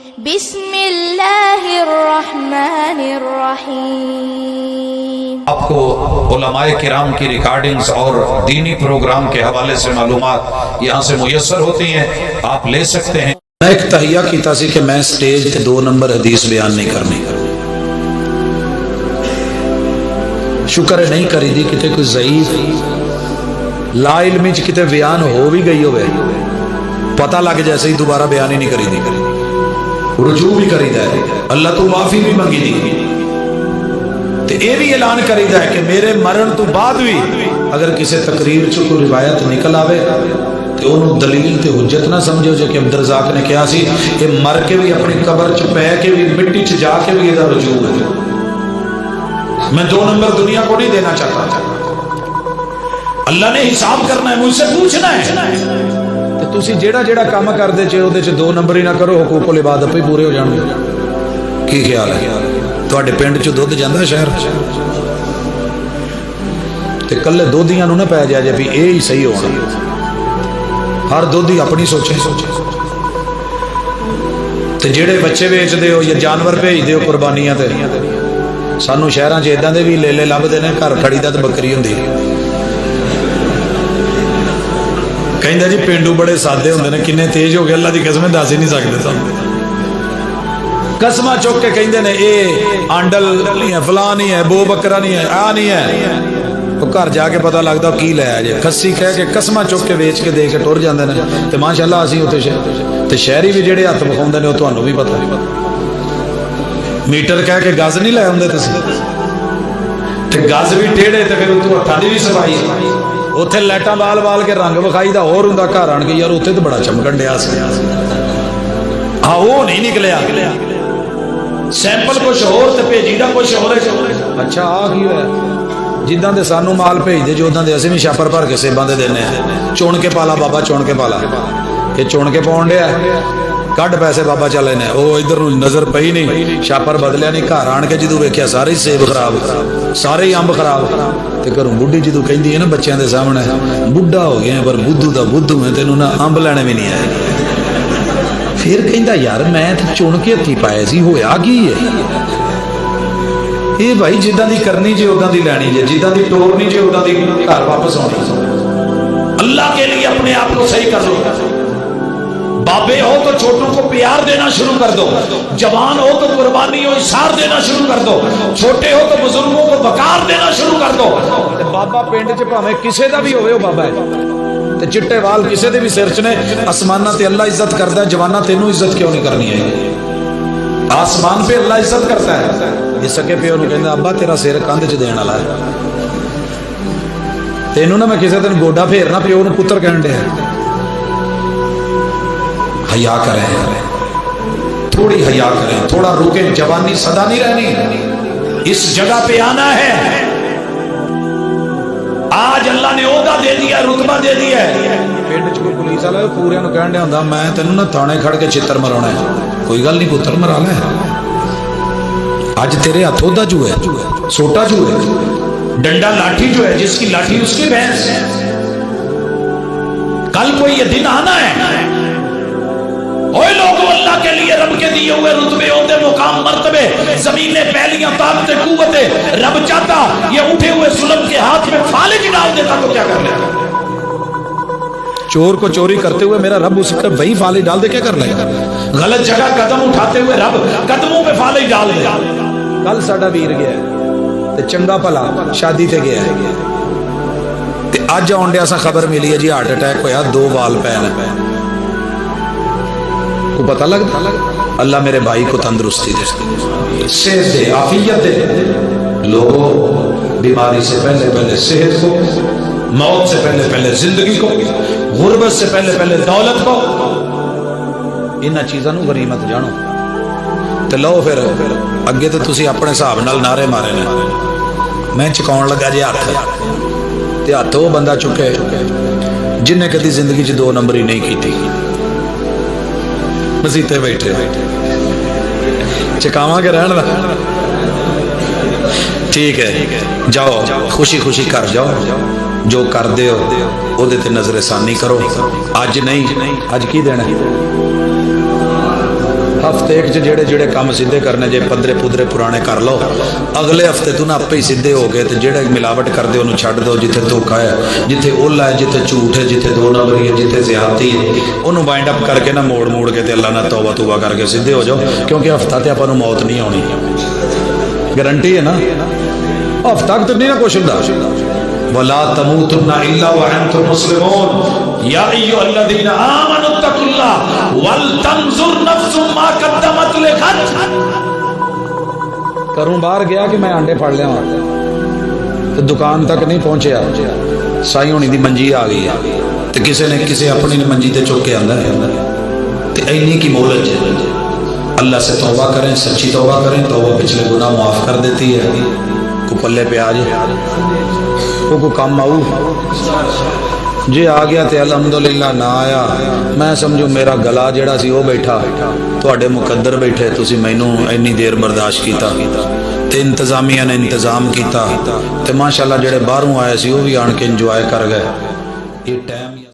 بسم اللہ الرحمن الرحیم۔ آپ کو علماء کرام کی ریکارڈنگز اور دینی پروگرام کے حوالے سے معلومات یہاں سے میسر ہوتی ہیں، آپ لے سکتے ہیں۔ میں ایک تہیہ کیتا سی کہ میں سٹیج تے 2 نمبر حدیث بیان نہیں کرنی، شکر ہے نہیں کری دی، کتے کوئی ضعیف لا علمی چ کتے بیان ہو بھی گئی ہوئے پتہ لگ جیسے ہی دوبارہ بیان ہی نہیں کری دی، رجوع بھی کری دا ہے، اللہ تو معافی بھی منگی دی، تے اے بھی اعلان کری دا ہے کہ میرے مرن تو بعد بھی اگر کسی تقریر چ کوئی روایت نکل آوے تے انہوں دلیل تے حجت نہ سمجھو، جو کہ عبدالرزاق نے کہا سی کہ مر کے بھی اپنی قبر چ پہ کے بھی مٹی چ جا کے بھی یہ رجوع ہے۔ میں 2 نمبر دنیا کو نہیں دینا چاہتا، اللہ نے حساب کرنا ہے، مجھ سے پوچھنا ہے، تو تسی جیڑا جیڑا کام کر دے چے اودے چ 2 نمبر ہی نہ کرو، حقوق العباد پہ پورے ہو جان گے۔ کی خیال ہے تواڈے پنڈ چ دودھ جاندا شہر تے کلے دودھیاں نو نہ پے جائے بھی اے ہی صحیح ہونا، ہر دودھی اپنی سوچے، تے جیڑے بچے بیچ دے ہو یا جانور بھیج دے ہو قربانیاں تے سانو شہراں چ اداں دے بھی لے لے لبدے نے، گھر کھڑی دا تے بکری ہوندی، کہندا جی پینڈو بڑے سادے ہوندے نے، کنے تیز ہو گئے اللہ دی قسم دس ہی نہیں سکدے سانو، قسماں چوک کے کہندے نے اے آنڈل نہیں ہے، فلاں نہیں ہے، بو بکرا نہیں ہے، آ نہیں ہے، وہ گھر جا کے پتہ لگدا کی لے آ جے، کسی کہہ کے قسماں چوک کے ویچ کے دے کے ٹر جاندے نے، تے ماشاءاللہ اسی اوتے تے شہری بھی جڑے ہاتھ بخاوندے نے وہ تانوں بھی پتہ، میٹر کہہ کے گز نہیں لے آندے تسی، تے گز بھی ٹیڑھے تے پھر اتوں ہتھاں دی بھی صفائی، اوتھے لائٹاں بال بال کے رنگ وکھائی دا اور ہوندا، گھر آن کے یار اوتھے تے بڑا چمکن ڈیا سی، ہاں وہ نہیں نکلیا، سیمپل کچھ اور تے بھیجی دا کچھ اور ہے۔ اچھا آ کی ہویا جداں دے سانو مال بھیج دے جو اداں دے اسی بھی چھاپر بھر کے سیباں دے دینے ہیں، چون کے پالا بابا چون کے پالا، یہ چون کے پاؤن ڈیا کڈ پیسے بابا چلے نے، وہ ادھر نظر پئی نہیں، چھاپر بدلیا نہیں، گھر آن کے جدوں ویکھیا سارے سیب خراب، سارے امب خراب، تے گھروں بڈھی جدوں کہندی ہے نا بچیاں دے سامنے بڈھا ہو گیا پر بدھو دا بدھو ہے، تینوں نہ امب لینے بھی نہیں آئے، پھر کہندا یار میں تے چن کے ہتھی پائے سی، ہویا کی ہے یہ بھائی جداں دی کرنی جی اوداں دی لینی جی، جداں دی ٹورنی جی اوداں دی گھر واپس آنی، اللہ کے لیے اپنے آپ کو صحیح کر لو، بابے ہو تو چھوٹوں کو پیار دینا شروع کر دو، جوان ہو تو قربانی و اثار دینا شروع کر دو، چھوٹے ہو تو بزرگوں کو وقار دینا شروع کر دو، بابا پنڈ چ بھاویں کسے دا بھی ہوے وہ بابا ہے، تے چٹے وال کسے دے بھی سر چ نے، آسماناں تے اللہ عزت کردا ہے، جواناں تینوں عزت کیوں نہیں کرنی ہے؟ آسمان پہ اللہ عزت کرتا ہے، یہ سکے پیو نو کہندا ابا تیرا سر کندھ چ دین والا ہے، تینوں نہ میں کسے دن گوڈا پھیرنا پیو نو پتر کہن ڈیا، حیا کریں، تھوڑی حیا کریں، تھوڑا رکیں، جوانی سدا نہیں رہنی، اس جگہ پہ آنا ہے، آج اللہ نے عہدہ دے دیا، رتبہ دے دیا ہے، پنڈ چ کوئی پولیس والا پورے نو کہن ڈیا ہوندا میں تینوں نہ تھانے کھڑ کے چتر مراونا ہے، کوئی گل نہیں پتر مرا لے، اج تیرے ہاتھ عہدہ جو ہے، سوٹا جو ہے، ڈنڈا لاٹھی جو ہے، جس کی لاٹھی اس کی بھینس، کل کوئی یہ دن آنا ہے، اوے لوگوں اللہ کے لیے رب کے دیے ہوئے رتبے عہدے مقام مرتبے زمینیں پہلیاں طاقتیں قوتیں رب چاہتا یہ اٹھے ہوئے ظلم کے ہاتھ میں فالج ڈال دیتا تو کیا کر لیتا؟ چور کو چوری کرتے ہوئے میرا رب اس کا وہی فالج ڈال دے، کیا کر لے گا؟ غلط جگہ قدم اٹھاتے ہوئے رب قدموں پہ فالج ڈال دے۔ کل ساڈا ویر گیا تے چنگا بھلا شادی تے گیا تے اج آن ڈیا سا خبر ملی ہے جی ہارٹ اٹیک ہویا، 2 وال پے نے، کو پتہ لگتا اللہ میرے بھائی کو تندرستی دے، صحت دے، عافیت دے، لوگوں بیماری سے پہلے پہلے صحت کو، موت سے پہلے پہلے زندگی کو، غربت سے پہلے پہلے دولت کو، انہاں چیزاں نو غنیمت جانو تے لو، پھر اگے تے تسی اپنے حساب نال نعرے مارے نے، میں چکاؤن لگا جی ہاتھ تے ہاتھ وہ بندہ چکے جن نے کدی زندگی چ 2 نمبر ہی نہیں کیتی، مسیتے بیٹھے چکاواں کے رہن دا، ٹھیک ہے جاؤ خوشی خوشی کر جاؤ، جو کر دے ہو او دے تے نظر ثانی کرو، اج نہیں، اج کی دینا ہفتے ایک جڑے جڑے کام سیدھے کرنے جے پدرے پودرے پرانے کر لو اگلے ہفتے تو نا آپ ہی سیدھے ہو گئے تے جڑے ملاوٹ کر دے انہوں چھڈ دو جتھے دھوکا ہے جتھے اولا ہے جتھے جھوٹ ہے جتھے دو نمبری ہے جتھے زیادتی ہے انہوں بائنڈ اپ کر کے نا موڑ کے تے اللہ نہ توبہ توبہ کر کے سیدھے ہو جاؤ کیونکہ ہفتہ تے اپنوں موت نہیں آنی گارنٹی ہے نا ہفتہ تک تو نہیں نا کچھ ہوندا وَلَا تَمُوتُنَّ إِلَّا وَأَنْتُمْ مُسْلِمُونَ يَا أَيُّهَا الَّذِينَ آمَنُوا اتَّقُوا اللَّهَ وَلْتَنظُرْ نَفْسٌ مَا قَدَّمَتْ لِغَدٍ کروں باہر گیا کہ میں انڈے پھڑ لیا تو دکان تک نہیں پہنچیا سائی ہونی دی منجی آ گئی تو کسی نے کسی اپنی منجی تے چک کے آندا ہے تو اینی کی مہلت ہے اللہ سے توبہ کریں سچی توبہ کریں توبہ پچھلے گناہ معاف کر دیتی ہے کو پلے پہ آ جائے کو کام آؤ جی آ گیا تے الحمدللہ نہ آیا میں سمجھو میرا گلا جڑا سی وہ بیٹھا تواڈے مقدر بیٹھے تسی مینوں اینی دیر برداشت کیتا تے انتظامیہ نے انتظام کیتا تے ماشاءاللہ جڑے باہروں آئے سی وہ بھی آن کے انجوائے کر گئے یہ ٹائم